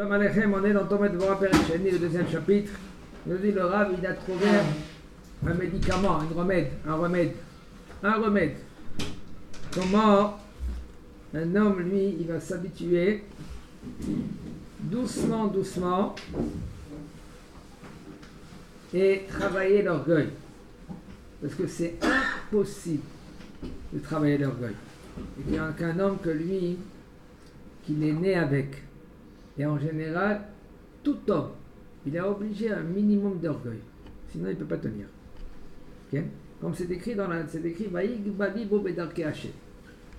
Shalom Aleichem, on est dans Tomet Dvorah Perek Sheni, le deuxième chapitre. Il nous dit le Rav, il a trouvé un médicament, un remède. Comment un homme, lui, il va s'habituer doucement et travailler l'orgueil. Parce que c'est impossible de travailler l'orgueil. Et qu'il n'y a qu'un homme que lui, qu'il est né avec. Et en général, tout homme, il est obligé à un minimum d'orgueil. Sinon, il ne peut pas tenir. Okay? Comme c'est écrit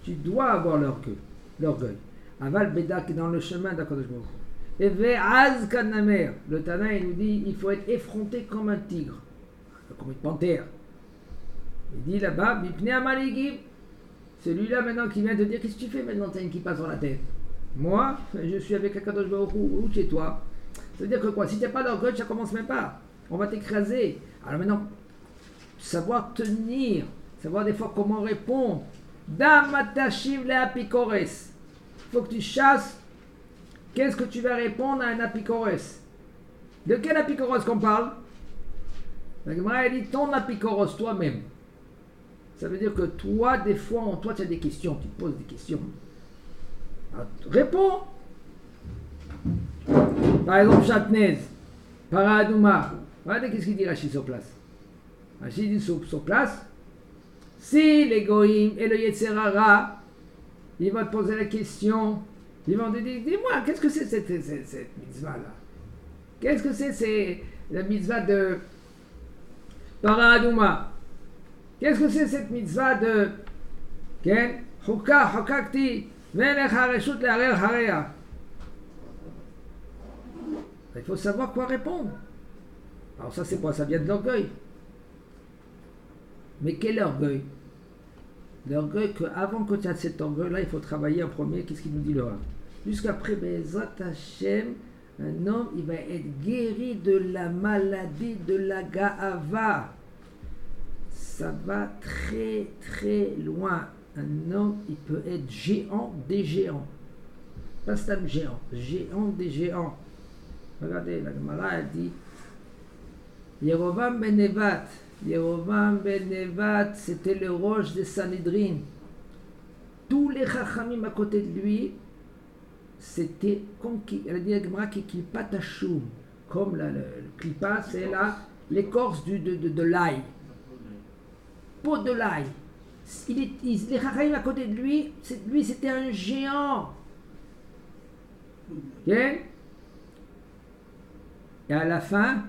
tu dois avoir l'orgueil. Aval bedak dans le chemin d'Akadosh Baruch Hu. Et ve'az kanamer. Le Tana, il nous dit, il faut être effronté comme un tigre, comme une panthère. Il dit là-bas, Bipne Amaligi. Celui-là maintenant qui vient te dire, qu'est-ce que tu fais maintenant, t'as une kippa sur la tête? Moi, je suis avec Akadosh Baruch Hu, ou chez toi. Ça veut dire que quoi? Si tu n'as pas d'orgueil, ça commence même pas. On va t'écraser. Alors maintenant, savoir tenir, savoir des fois comment répondre. Damatashim le apikores. Il faut que tu chasses. Qu'est-ce que tu vas répondre à un apikores? De quel apikores qu'on parle? La Gemara dit ton apikoros, toi-même. Ça veut dire que toi, des fois, en toi, tu as des questions, tu te poses des questions. Alors, réponds. Par exemple, Chatnez, Paradouma. Regardez qu'est-ce qu'il dit Rachid sur place. Rachid dit sur place, si les Goïm et le Yetzerara, ils vont te poser la question, ils vont te dire, dis-moi, qu'est-ce que c'est cette mitzvah-là? Qu'est-ce que c'est la mitzvah de Paradouma? Qu'est-ce que c'est cette mitzvah de Hukakti Melech Hareshut Le'arer Hareya? Il faut savoir quoi répondre. Alors ça c'est quoi? Ça vient de l'orgueil. Mais quel orgueil? L'orgueil qu'avant que tu aies cet orgueil-là, il faut travailler en premier. Qu'est-ce qu'il nous dit le Rav? Jusqu'après, Be'ezrat Hashem, un homme, il va être guéri de la maladie de la Ga'ava. Ça va très très loin. Un homme, il peut être géant des géants. Pas seulement géant des géants. Regardez, la Gemara a dit Yerovam ben Nevat, c'était le roche de Sanhedrin. Tous les chachamim à côté de lui, c'était comme elle a dit la Gemara qui klipa tashoum. Comme le klipa, c'est l'écorce de l'ail. Peau de l'ail. Les chachamim à côté de lui, c'était un géant. Okay? Et à la fin,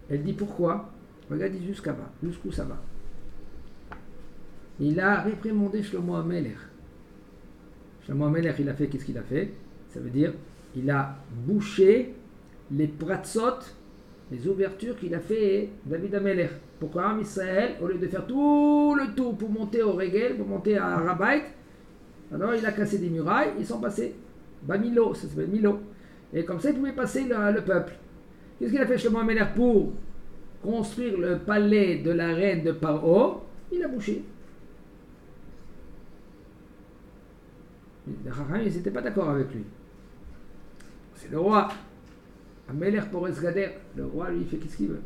elle dit pourquoi? Regardez jusqu'où ça va. Il a réprimandé Shlomo HaMelech. Shlomo HaMelech, il a fait qu'est-ce qu'il a fait? Ça veut dire, il a bouché les pratzot, les ouvertures qu'il a fait David HaMelech. Pourquoi Am Israël, au lieu de faire tout le tour pour monter au Regel, pour monter à Rabbait, alors il a cassé des murailles, ils sont passés. Milo, ça s'appelle Milo. Et comme ça, il pouvait passer le peuple. Qu'est-ce qu'il a fait Shlomo HaMelech pour construire le palais de la reine de Paro? Il a bouché. Les Chachamim, ils n'étaient pas d'accord avec lui. C'est le roi. HaMelech Porez Gader. Le roi, lui, il fait qu'est-ce qu'il veut.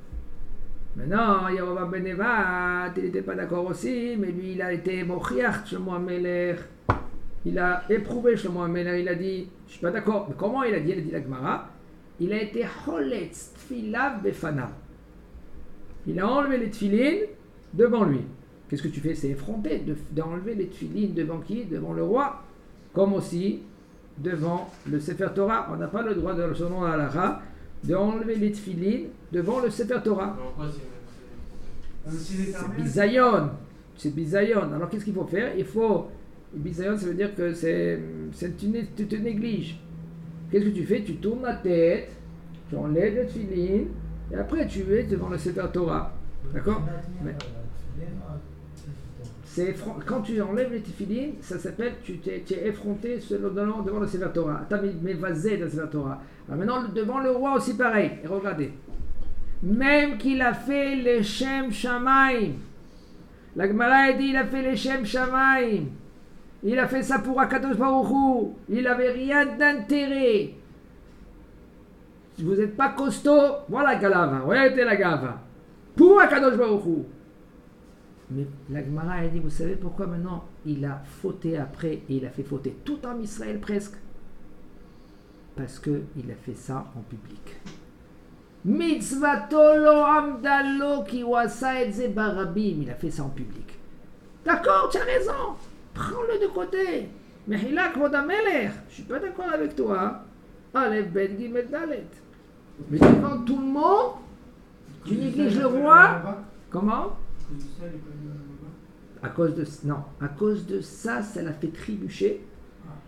Maintenant, Yerovam ben Nevat, il n'était pas d'accord aussi, mais lui, il a été mochiach Shlomo HaMelech. Il a éprouvé Shlomo HaMelech, il a dit, je suis pas d'accord. Mais comment il a dit? Il a dit la Gemara, il a été choletz tfilav befanav. Il a enlevé les tfilines devant lui. Qu'est-ce que tu fais? C'est effronté d'enlever les tfilines devant qui? Devant le roi. Comme aussi devant le Sefer Torah. On n'a pas le droit, selon la halakha, d'enlever les tfilines devant le Sefer Torah. C'est bisayon. C'est bisayon. Alors qu'est-ce qu'il faut faire? Il faut... Bisayon, ça veut dire que tu te négliges. Qu'est-ce que tu fais? Tu tournes la tête, tu enlèves le tefillin, et après tu es devant le Sefer Torah. D'accord? Quand tu enlèves le tefillin, ça s'appelle tu es effronté devant le Sefer Torah. Tu as mévasé dans le Sefer Torah. Alors maintenant, devant le roi aussi pareil. Et regardez. Même qu'il a fait les Shem Shamaim. La Gemara a dit il a fait les Shem Shamaim. Il a fait ça pour Akadosh Baruch Hu. Il n'avait rien d'intérêt. Si vous n'êtes pas costaud, voilà Galava. Regardez la Gava. Pour Akadosh Baruch Hu. Mais la Gemara a dit, vous savez pourquoi maintenant il a fauté après et il a fait fauter tout en Israël presque? Parce qu'il a fait ça en public. Mitzvato lo amdalo ki wasa et ze barabim. Il a fait ça en public. D'accord, tu as raison. Prends-le de côté. Mais il a kvodameler. Je suis pas d'accord avec toi. Aleph ben gimel dalet. Mais devant tout le monde, tu négliges le roi. Comment? À cause de ça, ça l'a fait trébucher.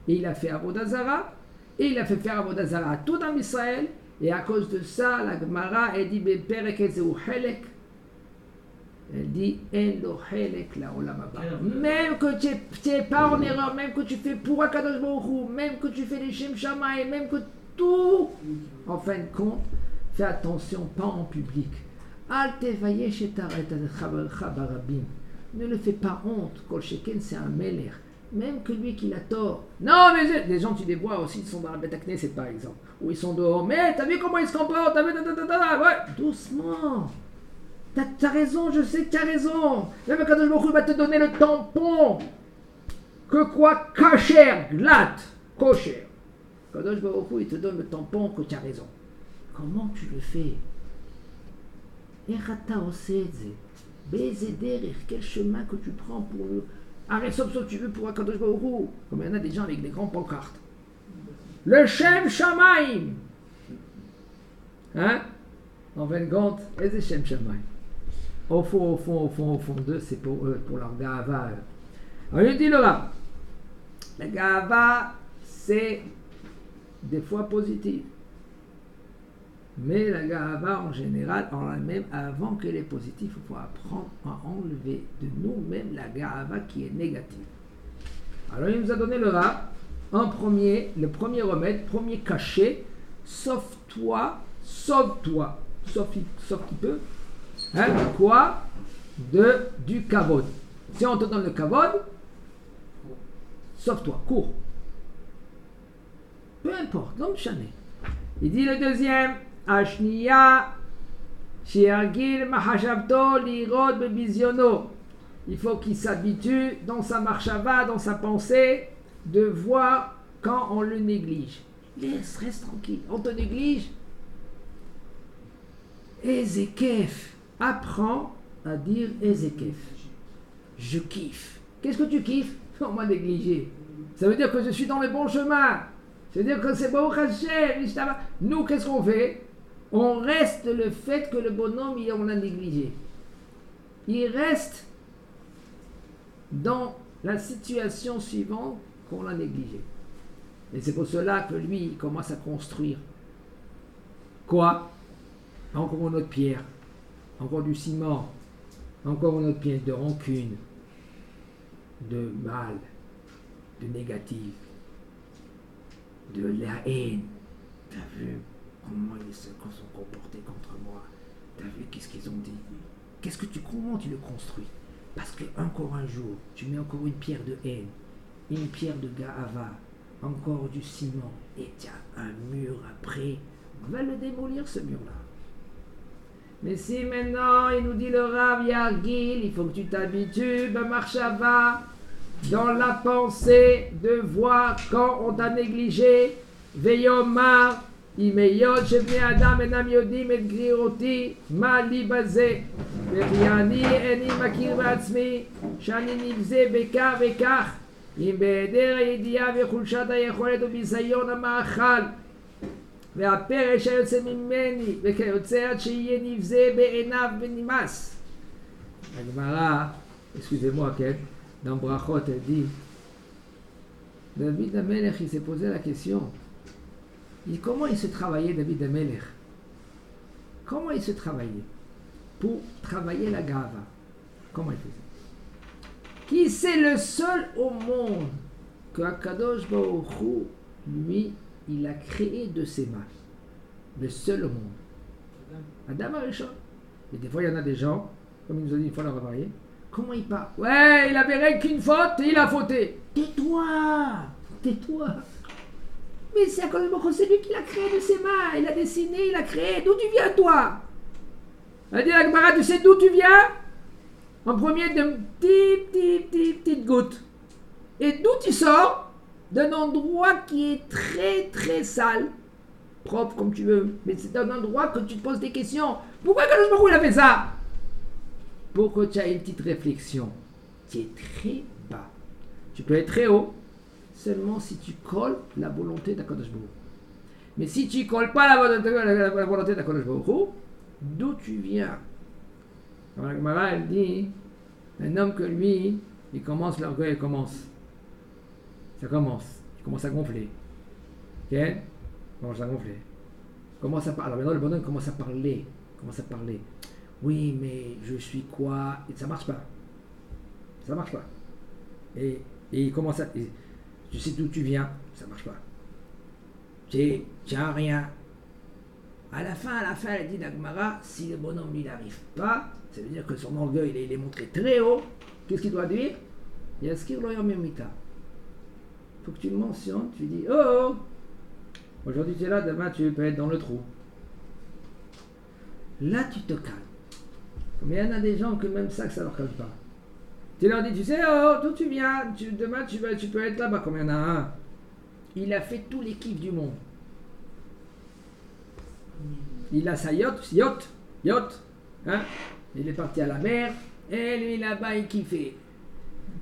Et il a fait Avodah Zara. Et il a fait faire Avodah Zara à tout en Israël. Et à cause de ça, la Gemara, elle dit Beperek ezeu helek. Elle dit En lo helek la olam haba. Même que tu n'es pas en erreur, même que tu fais pour Akadosh Baruch Hu, même que tu fais les Shem Shamaï, même que tout, en fin de compte, fais attention, pas en public. Al tevayesh et aret chavercha barabim. Ne le fais pas honte. Kol sheken, c'est un meler. Même que lui qui l'a tort. Non, mais les gens, tu les vois aussi, ils sont dans la bête à Knesset par exemple. Ou ils sont dehors. Mais t'as vu comment ils se comportent? T'as vu, ouais. Doucement. T'as raison, je sais que t'as raison. Même quand Baruch Hu va te donner le tampon. Que quoi? Kacher, glatt, kosher. Kadosh Baruch Hu, il te donne le tampon que tu as raison. Comment tu le fais? Erata osedze. Bezeder, quel chemin que tu prends pour le. Arrête, sauf tu veux pour Akadosh Baruch Hu. Comme il y en a des gens avec des grands pancartes. Le Shem Shamaim. Hein? En 20 compte, et c'est Shem Shamaim. Au fond d'eux, c'est pour eux, pour leur Gava. Alors il dit le Rav, la Gava, c'est des fois positif. Mais la Gava, en général, en elle-même, avant qu'elle est positive, il faut apprendre à enlever de nous-mêmes la Gava qui est négative. Alors il nous a donné le Rav, le premier remède, premier cachet, sauve-toi, sauve-toi, sauf qui peut. Hein, quoi? Du kavod. Si on te donne le kavod, sauve-toi, cours. Peu importe, non chané. Il dit le deuxième, Ashniya, Shiargil Mahashavto, Lirod Bebiziono. Il faut qu'il s'habitue dans sa marchava, dans sa pensée, de voir quand on le néglige. Reste tranquille, on te néglige. Ezekef, apprends à dire Ezekef. Je kiffe. Qu'est-ce que tu kiffes? On m'a négligé. Ça veut dire que je suis dans le bon chemin. Ça veut dire que c'est Baruch Hashem. Nous, qu'est-ce qu'on fait? On reste le fait que le bonhomme, on l'a négligé. Il reste dans la situation suivante qu'on l'a négligé. Et c'est pour cela que lui, il commence à construire. Quoi? Encore une autre pierre, encore du ciment, encore une autre pierre de rancune, de mal, de négatif, de la haine. T'as vu comment ils se sont comportés contre moi? T'as vu qu'est-ce qu'ils ont dit? Comment tu le construis? Parce que encore un jour, tu mets encore une pierre de haine, une pierre de Ga'ava, encore du ciment, et tu as un mur après. On va le démolir ce mur-là. Mais si maintenant il nous dit le Rav Yargil, il faut que tu t'habitues, Marshava, dans la pensée de voir quand on t'a négligé, Veyomar, Imeyot, Shebne Adam, Enam Yodim, Et Griroti, Mali Bazé, Veriani, Eni Makir Batzmi, Shani Nivze, Bekar, Bekar, Imbeder, Yedia, Vechulshat, Yecholet, Bisayon, Amachal. והפרש היוצא ממני וכיוצא עד שיהיה נבזה בעיניו ונמאס. הגמרא, excusez-moi, dans Brachot, elle dit, David Amelech, il s'est posé la question, comment il se travaillait David Amelech? Comment il se travaillait pour travailler la Gava? Comment il faisait? Qui c'est le seul au monde que Akadosh Baruch Hu, lui, il a créé de ses mains. Le seul au monde. Adam Arishon. Et des fois, il y en a des gens, comme il nous a dit une fois, on va varier, Comment il parle? Ouais, il avait rien qu'une faute et il a fauté. Tais-toi! Tais-toi! Mais c'est à cause de c'est lui qui l'a créé de ses mains. Il a dessiné, il a créé. D'où tu viens, toi? Elle dit à Gemara, tu sais d'où tu viens? En premier, d'une petite goutte. Et d'où tu sors? D'un endroit qui est très très sale. Propre comme tu veux. Mais c'est un endroit que tu te poses des questions. Pourquoi Kadosh Baruch Hu, il a fait ça? Pour que tu aies une petite réflexion. Tu es très bas. Tu peux être très haut seulement si tu colles la volonté d'Akadosh Baruch Hu. Mais si tu ne colles pas la volonté d'Akadosh Baruch Hu, d'où tu viens? Alors la Gemara, elle dit, un homme que lui, il commence, l'orgueil commence. Ça commence. Il commence à gonfler. Ok? Il commence à gonfler. Commence à parler. Alors maintenant, le bonhomme commence à parler. Oui, mais je suis quoi? Et ça marche pas. Ça marche pas. Et il commence à... Je sais d'où tu viens. Ça marche pas. Tu n'as rien. À la fin, elle dit Nagmara, si le bonhomme il n'arrive pas, ça veut dire que son orgueil il est montré très haut. Qu'est-ce qu'il doit dire? Yaskir lo yomimita. Il faut que tu le mentionnes, tu dis oh, aujourd'hui tu es là, demain tu peux être dans le trou. Là tu te calmes. Mais il y en a des gens que même ça, que ça leur calme pas. Tu leur dis, tu sais, oh, d'où tu viens, demain tu peux être là-bas, comme il y en a un. Il a fait tous les kiffs du monde. Il a sa yacht, hein? Il est parti à la mer, et lui là-bas il kiffait.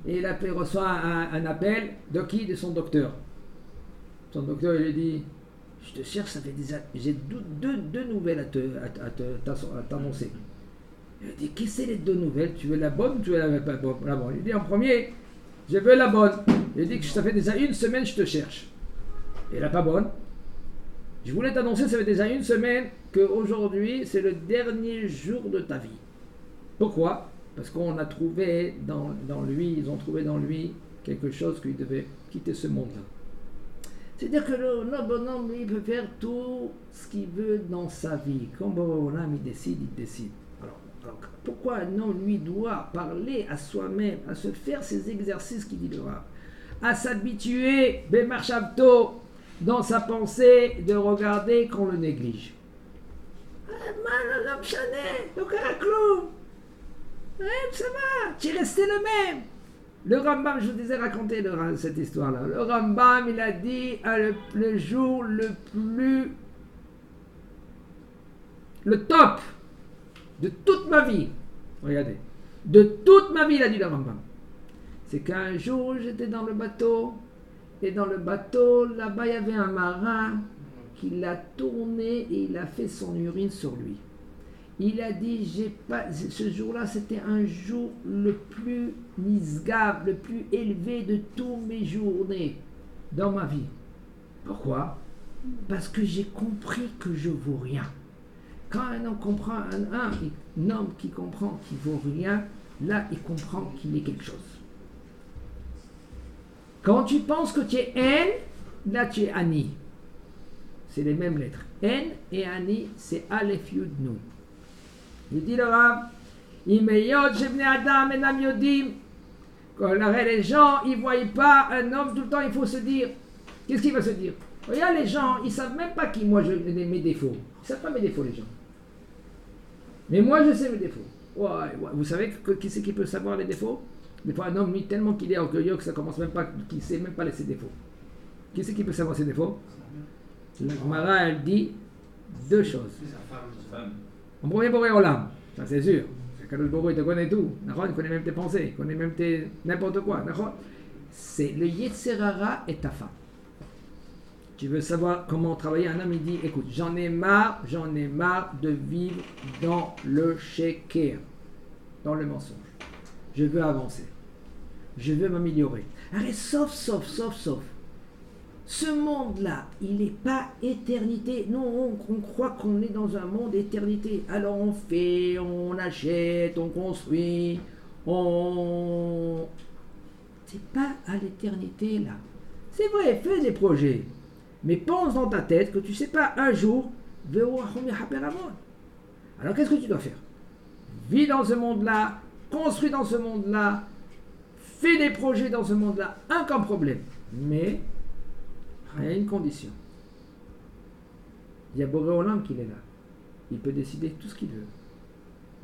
Et il reçoit un appel de qui? De son docteur. Son docteur il lui dit, je te cherche, ça fait des années, j'ai deux nouvelles à t'annoncer. Il dit, qu'est-ce que c'est les deux nouvelles? Tu veux la bonne ou tu veux la bonne? Il dit, en premier, je veux la bonne. Il dit que ça fait déjà une semaine que je te cherche. Et la pas bonne? Je voulais t'annoncer, ça fait déjà une semaine, qu'aujourd'hui, c'est le dernier jour de ta vie. Pourquoi? Parce qu'on a trouvé dans lui, ils ont trouvé dans lui quelque chose qu'il devait quitter ce monde-là. C'est-à-dire que le bonhomme, lui, peut faire tout ce qu'il veut dans sa vie. Quand Borom il décide. Alors, pourquoi un homme, lui, doit parler à soi-même, à se faire ces exercices qu'il dit de Rav, à s'habituer, Bemarchavto, dans sa pensée, de regarder qu'on le néglige. Ça va, tu es resté le même. Le Rambam, je vous ai raconté cette histoire-là. Le Rambam, il a dit le jour le top de toute ma vie. Regardez, de toute ma vie, il a dit le Rambam. C'est qu'un jour, j'étais dans le bateau, et dans le bateau, là-bas, il y avait un marin qui l'a tourné et il a fait son urine sur lui. Il a dit, ce jour-là, c'était un jour le plus nisgab, le plus élevé de toutes mes journées dans ma vie. Pourquoi? Parce que j'ai compris que je vaux rien. Quand un homme comprend, un homme qui comprend qu'il vaut rien, là, il comprend qu'il est quelque chose. Quand tu penses que tu es N, là, tu es Ani. C'est les mêmes lettres. N et Ani, c'est Aleph Yud Nun. Il dit le Rav, quand les gens, ils ne voient pas un homme tout le temps, il faut se dire, qu'est-ce qu'il va se dire? Regarde les gens, ils ne savent même pas qui moi mes défauts. Ils ne savent pas mes défauts les gens. Mais moi je sais mes défauts. Ouais. Vous savez qui c'est qui peut savoir les défauts? Des fois un homme, lui, tellement qu'il est orgueilleux que ça commence même pas, qu'il ne sait même pas ses défauts. Qui c'est qui peut savoir ses défauts? La Gemara, elle dit deux choses. En premier, Boré Olam, ça c'est sûr. Kadosh Baruch Hu, il te connaît tout. Il connaît même tes pensées, il connaît même n'importe quoi. C'est le Yetzer Hara et ta femme. Tu veux savoir comment travailler? Un homme, il dit, écoute, j'en ai marre de vivre dans le sheker, dans le mensonge. Je veux avancer. Je veux m'améliorer. Arrête, sauf. Ce monde-là, il n'est pas éternité. Nous, on croit qu'on est dans un monde éternité. Alors on fait, on achète, on construit, C'est pas à l'éternité, là. C'est vrai, fais des projets. Mais pense dans ta tête que tu ne sais pas un jour, alors qu'est-ce que tu dois faire? Vis dans ce monde-là, construis dans ce monde-là, fais des projets dans ce monde-là, aucun problème. Mais il y a une condition. Il y a Boré Olam qui est là. Il peut décider tout ce qu'il veut.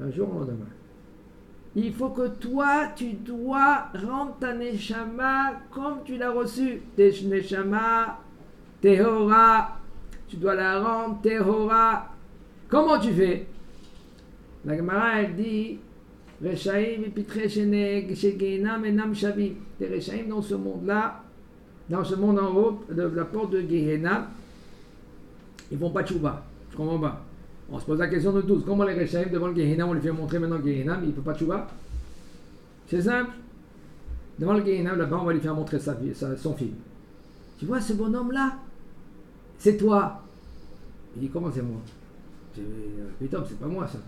Un jour ou un lendemain. Il faut que toi, tu dois rendre ta Neshama comme tu l'as reçue. Tes Neshama, Tehora. Tu dois la rendre Tehora. Comment tu fais? La Gemara, elle dit Reshaim epitre shegehinam enam shavim. Les Reshaim dans ce monde-là, dans ce monde en haut, de la porte de Gehenna, ils font pas de tchouba. Je comprends pas. On se pose la question de tous. Comment les Reshaim devant le Gehenna, on lui fait montrer maintenant le Gehenna, mais il ne peut pas de tchouba? C'est simple. Devant le Gehenna, là-bas, on va lui faire montrer son film. Tu vois ce bonhomme-là? C'est toi. Il dit comment c'est moi? Putain, c'est pas moi ça.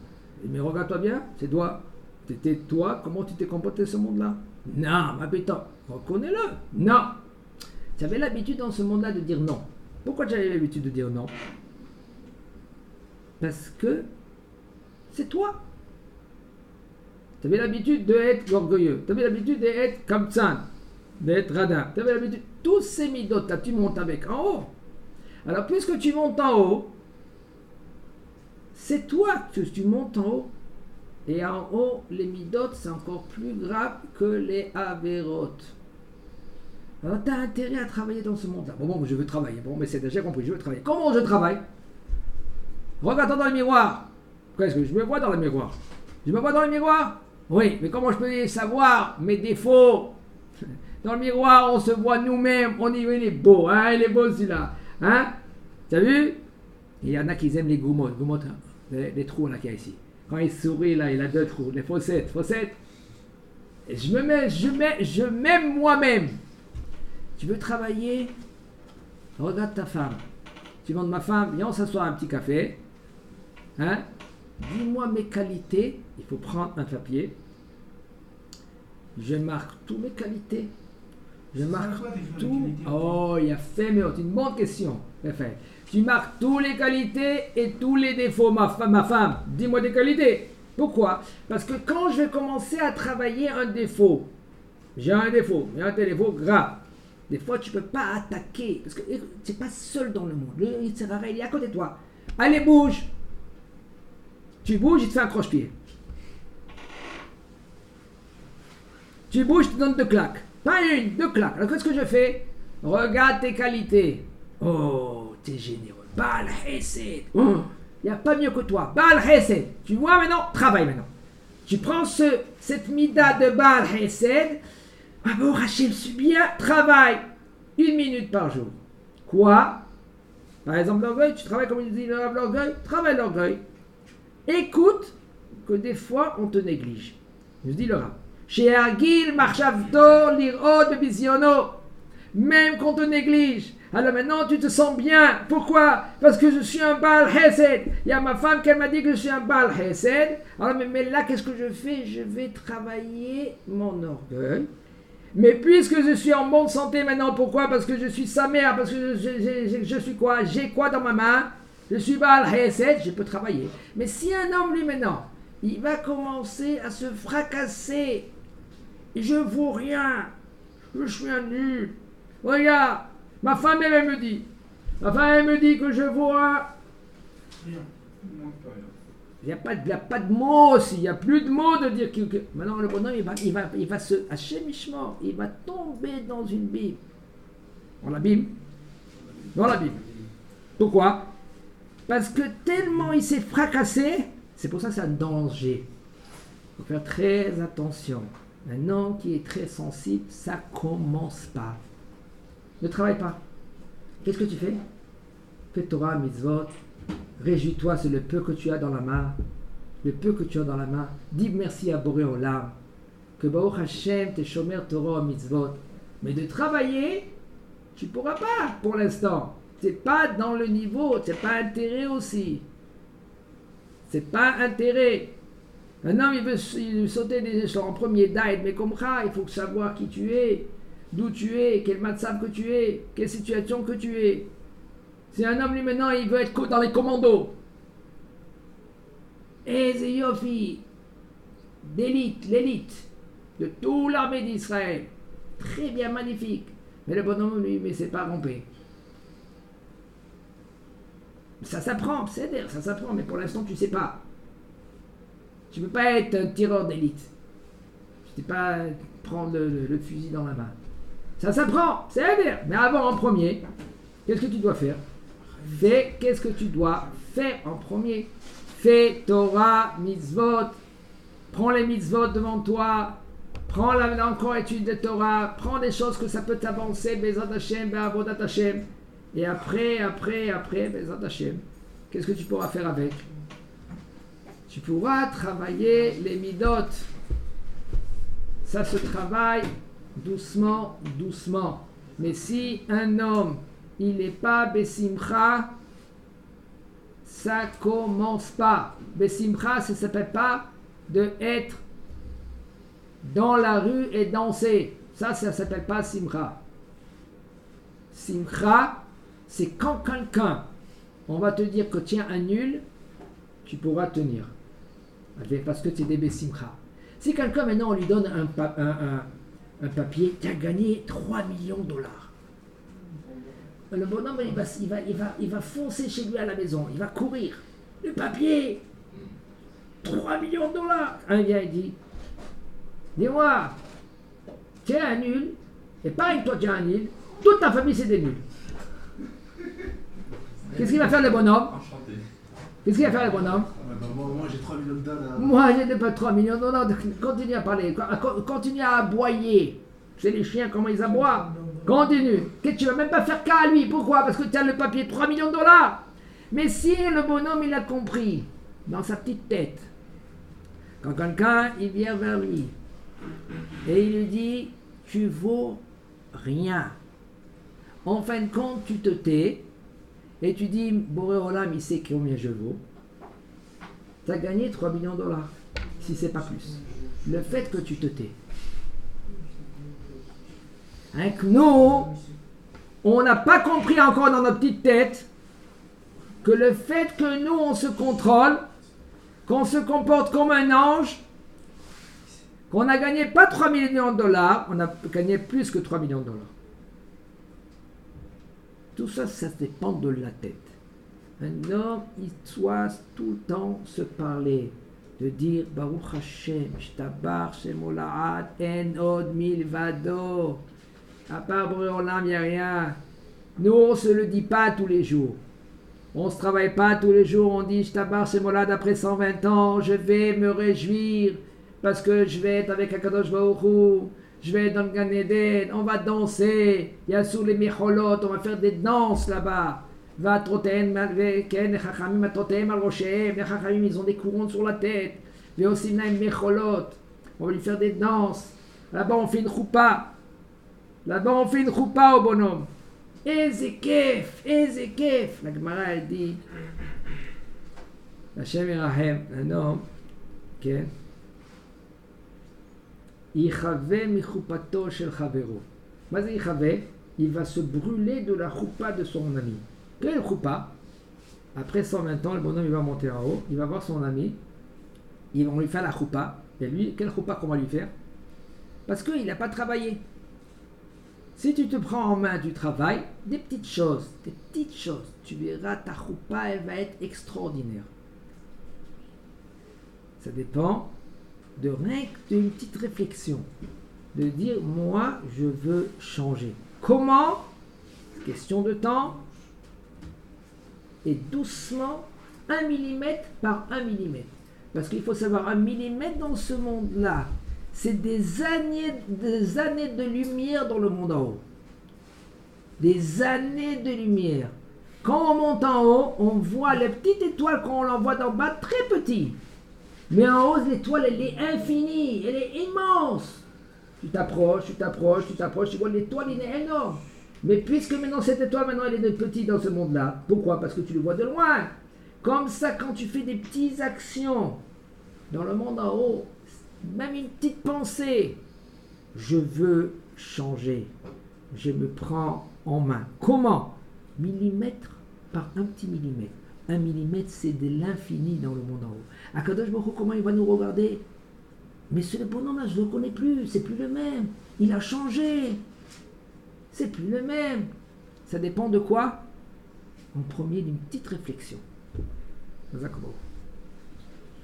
Mais regarde-toi bien, c'est toi. C'était toi, comment tu t'es comporté ce monde-là? Non, ma putain, reconnais-le. Non. Tu avais l'habitude dans ce monde-là de dire non. Pourquoi tu avais l'habitude de dire non? Parce que c'est toi. Tu avais l'habitude d'être orgueilleux. Tu avais l'habitude d'être kamtsan, d'être radin. Tu avais l'habitude. Tous ces midotes là, tu montes avec en haut. Alors, puisque tu montes en haut, c'est toi que tu montes en haut. Et en haut, les midotes, c'est encore plus grave que les avérotes. Alors, tu as intérêt à travailler dans ce monde-là. Bon, je veux travailler. Bon, mais c'est déjà compris, je veux travailler. Comment je travaille? Regarde dans le miroir. Qu'est-ce que je me vois dans le miroir? Je me vois dans le miroir? Oui, mais comment je peux savoir mes défauts? Dans le miroir, on se voit nous-mêmes. On dit, oui, il est beau, hein, il est beau celui-là. Hein? Tu as vu? Il y en a qui aiment les goumottes, les trous là qu'il y a ici. Quand il sourit là, il a 2 trous, les fossettes. Et je m'aime moi-même. Tu veux travailler? Regarde ta femme. Tu demandes ma femme, viens on s'assoit à un petit café. Hein? Dis-moi mes qualités. Il faut prendre un papier. Je marque toutes mes qualités. Je marque tout. Oh, il a fait, mais c'est une bonne question. Fait. Tu marques toutes les qualités et tous les défauts. Ma femme, dis-moi des qualités. Pourquoi? Parce que quand je vais commencer à travailler un défaut, j'ai un défaut grave. Des fois, tu ne peux pas attaquer. Parce que tu n'es pas seul dans le monde. Le Yitzhara, il est à côté de toi. Allez, bouge. Tu bouges, il te fait un croche-pied. Tu bouges, je te donne 2 claques. Pas 1, 2 claques. Alors qu'est-ce que je fais? Regarde tes qualités. Oh, t'es généreux. Baal Hesed. Il n'y a pas mieux que toi. Baal Hesed. Tu vois maintenant? Travaille maintenant. Tu prends cette mida de Baal Hesed. Ah bon, Rachel, suis bien. Travaille 1 minute par jour. Quoi? Par exemple, l'orgueil. Tu travailles comme il dit l'orgueil. Travaille l'orgueil. Écoute que des fois, on te néglige. Je dis le rab. Chez Agil, Marchavto, Lirod, Bisiono. Même qu'on te néglige. Alors maintenant, tu te sens bien. Pourquoi? Parce que je suis un Baal Hesed. Il y a ma femme qui m'a dit que je suis un Baal Hesed. Alors, mais là, qu'est-ce que je fais? Je vais travailler mon orgueil. Mais puisque je suis en bonne santé maintenant, pourquoi? Parce que je suis sa mère. Parce que je suis quoi? J'ai quoi dans ma main? Je suis Baal Hesed, je peux travailler. Mais si un homme, lui, maintenant, il va commencer à se fracasser. Je vaux rien. Je suis un nul. Regarde, ma femme, elle me dit. Ma femme, elle me dit que je vaux un... Rien. Il n'y a pas de mots aussi. Il n'y a plus de mots de dire que... Maintenant, le bonhomme, il va se... Hachémichement, il va tomber dans une Bible. Dans la Bible. Dans la Bible. Pourquoi? Parce que tellement il s'est fracassé, c'est pour ça que c'est un danger. Il faut faire très attention. Un homme qui est très sensible, ça commence pas. Ne travaille pas. Qu'est-ce que tu fais? Fais Torah, mitzvot. Réjouis-toi, c'est le peu que tu as dans la main. Le peu que tu as dans la main. Dis merci à Boré Olam. Que Baruch Hashem te shomer Torah, mitzvot. Mais de travailler, tu ne pourras pas pour l'instant. C'est pas dans le niveau, c'est pas intérêt aussi. C'est pas intérêt. Un homme, il veut sauter des échelons en premier d'aide, mais comme ça, il faut savoir qui tu es, d'où tu es, quel matzab que tu es, quelle situation que tu es. Si un homme, lui, maintenant, il veut être dans les commandos. Eh, c'est Yofi. d'élite, l'élite de toute l'armée d'Israël. Très bien, magnifique. Mais le bonhomme, lui, mais c'est pas rompé. Ça s'apprend, c'est-à-dire, ça s'apprend, mais pour l'instant, tu sais pas. Tu peux pas être un tireur d'élite. Tu sais pas prendre le fusil dans la main. Ça s'apprend, c'est-à-dire. Mais avant, en premier, qu'est-ce que tu dois faire? Qu'est-ce que tu dois faire en premier? Fais Torah, mitzvot. Prends les mitzvot devant toi. Prends encore étude de Torah. Prends des choses que ça peut t'avancer. Bezat Hashem, Be'avodat Hashem. Et après, Bezat Hashem, qu'est-ce que tu pourras faire avec? Tu pourras travailler les midot. Ça se travaille doucement, doucement. Mais si un homme, il n'est pas Besimcha, ça commence pas. Besimcha, ça ne s'appelle pas de être dans la rue et danser. Ça ne s'appelle pas Simcha. Simcha, c'est quand quelqu'un, on va te dire que tiens un nul, tu pourras tenir. Parce que tu es des Besimcha. Si quelqu'un maintenant on lui donne un papier, tu as gagné 3 millions de dollars. Le bonhomme il va foncer chez lui à la maison, il va courir. Le papier, 3 millions de dollars. Un gars il dit, dis-moi, tu es un nul, et pareil toi tu es un nul, toute ta famille c'est des nuls. Qu'est-ce qu'il va faire le bonhomme? Qu'est-ce qu'il va faire le bonhomme? Moi j'ai 3 millions de dollars. Moi j'ai pas 3 millions de dollars. Continue à parler, continue à aboyer. C'est les chiens comment ils aboient. Continue. Tu vas même pas faire cas à lui. Pourquoi? Parce que tu as le papier 3 millions de dollars. Mais si le bonhomme il a compris dans sa petite tête, quand quelqu'un il vient vers lui et il lui dit tu vaux rien. En fin de compte tu te tais et tu dis Boré Olam il sait combien je vaux. Tu as gagné 3 millions de dollars, si c'est pas plus. Le fait que tu te tais. Avec nous, on n'a pas compris encore dans notre petite tête que le fait que nous, on se contrôle, qu'on se comporte comme un ange, qu'on n'a gagné pas 3 millions de dollars, on a gagné plus que 3 millions de dollars. Tout ça, ça dépend de la tête. Un homme, il doit tout le temps se parler, de dire Baruch Hashem, Shtabar Shemola'ad, En Od Milvado. À part Boré Olam, il n'y a rien. Nous, on ne se le dit pas tous les jours. On ne se travaille pas tous les jours. On dit Shtabar Shemola'ad après 120 ans, je vais me réjouir parce que je vais être avec Akadosh Baruch Hu. Je vais être dans le Gan Eden, on va danser. Il y a sous les Mecholot, on va faire des danses là-bas. Les Chachamim, ils ont des couronnes sur la tête. On va lui faire des danses. Là-bas, on fait une choupa. Au bonhomme. Eze kef. La Gemara, elle dit, Hashem Yirahem, un homme, okay. Yichave mi choupato shel chavero. Mas yichave, il va se brûler de la choupa de son ami. Quelle choupa? Après 120 ans, le bonhomme il va monter en haut, il va voir son ami, ils vont lui faire la choupa. Et lui, quelle choupa qu'on va lui faire? Parce qu'il n'a pas travaillé. Si tu te prends en main du travail, des petites choses, tu verras ta choupa, elle va être extraordinaire. Ça dépend de rien que d'une petite réflexion, de dire moi je veux changer. Comment? Question de temps. Et doucement, 1 millimètre par 1 millimètre. Parce qu'il faut savoir, 1 millimètre dans ce monde-là, c'est des années de lumière dans le monde en haut. Des années de lumière. Quand on monte en haut, on voit les petites étoiles, quand on l'envoie d'en bas, très petit. Mais en haut, l'étoile, elle est infinie, elle est immense. Tu t'approches, tu vois l'étoile, elle est énorme. Mais puisque maintenant cette étoile, elle est petite dans ce monde-là. Pourquoi? Parce que tu le vois de loin. Comme ça, quand tu fais des petites actions dans le monde en haut, même une petite pensée, je veux changer. Je me prends en main. Comment? Millimètre par un petit millimètre. 1 millimètre, c'est de l'infini dans le monde en haut. Akadosh Baruch Hu, comment il va nous regarder? Mais ce bonhomme-là, je ne le connais plus, c'est plus le même. Il a changé. C'est plus le même. Ça dépend de quoi? En premier, d'une petite réflexion.